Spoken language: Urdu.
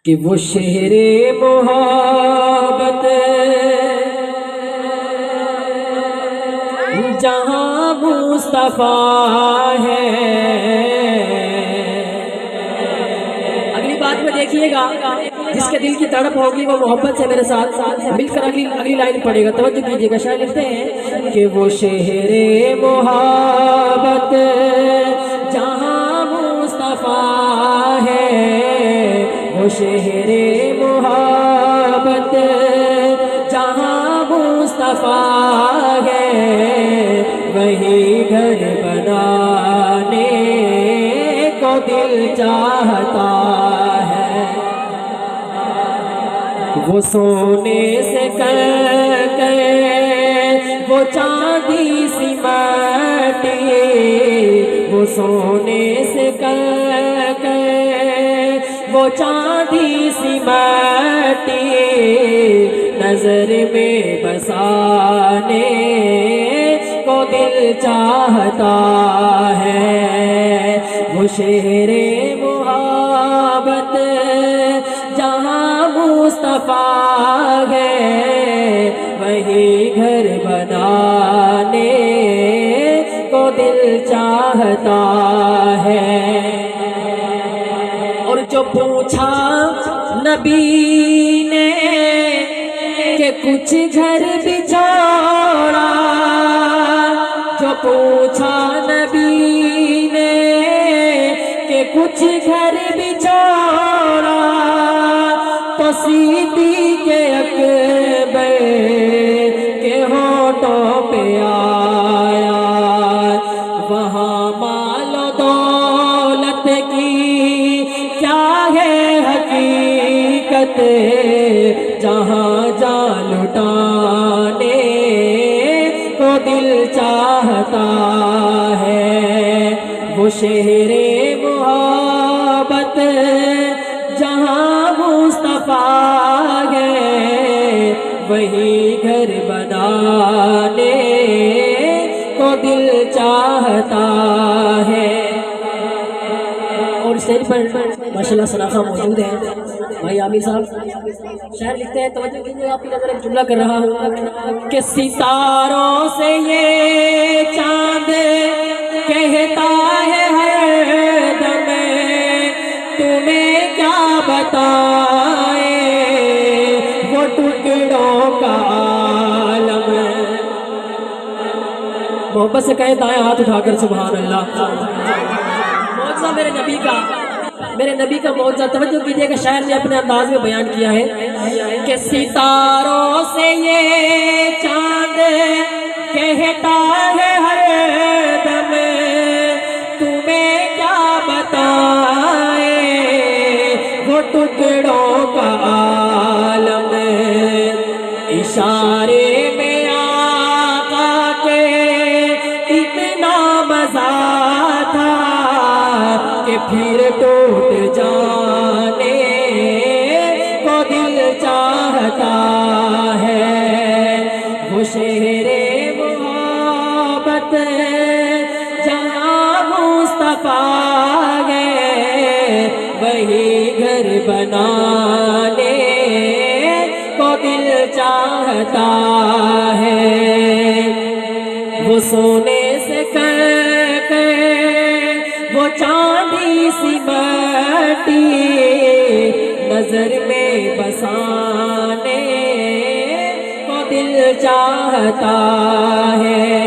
کہ وہ شہر محبت جہاں مصطفیٰ ہے۔ اگلی بات میں دیکھیے گا، جس کے دل کی تڑپ ہوگی وہ محبت سے میرے ساتھ مل کر اگلی لائن پڑھے گا، توجہ کیجیے گا۔ شاعر لکھتے ہیں کہ وہ شہر محبت جہاں مصطفیٰ ہے، وہ شہر محبت جہاں مصطفیٰ ہے، وہی گھر بنانے کو دل چاہتا ہے۔ وہ سونے سے کر کے وہ چاندی سی مٹی، وہ سونے سے کر کے وہ چاندی سی مٹی، نظر میں بسانے کو دل چاہتا ہے۔ وہ شہر محبت جہاں مصطفیٰ ہے، وہی گھر بنانے کو دل چاہتا ہے۔ اور جو پوچھا نبی نے کہ کچھ گھر بچھوڑا، جو پوچھا نبی نے کہ کچھ گھر بچھوڑا، تو صدیق اکبر کے ہونٹوں پہ آیا، وہاں مال و دولت کی کیا ہے حقیقت، جہاں جان لٹانے کو دل چاہتا ہے۔ وہ شہر محبت جہاں مصطفیٰ ہے، وہی گھر بنانے کو دل چاہتا ہے۔ اور اسٹیج پر ماشاءاللہ سناخہ موجود ہے بھائی عامر صاحب، شاعر لکھتے ہیں، توجہ کیجیے، آپ کی نظر ایک جملہ کر رہا ہوں کہ ستاروں سے یہ چاند کہتا ہے ہر دم، تمہیں کیا بتائے وہ ٹکڑوں کا عالم۔ محبت سے کہیں دائیں ہاتھ اٹھا کر سبحان اللہ۔ معجزہ میرے نبی کا، میرے نبی کا معجزہ، توجہ کیجئے کہ شاعر نے اپنے انداز میں بیان کیا ہے کہ ستاروں سے یہ چاند کہتا ہے ہر دم، تمہیں کیا بتائے وہ ٹکڑوں کا عالم۔ اشارے میں آقا کے اتنا مزہ تھا کہ پھر ٹوٹ جانے کو دل چاہتا ہے۔ وہ شہر محبت جہاں مصطفیٰ ہے، وہی گھر بنانے کو دل چاہتا ہے۔ وہ سونے سے کر کے وہ چاندی سی مٹی، نظر میں بسانے کو دل چاہتا ہے۔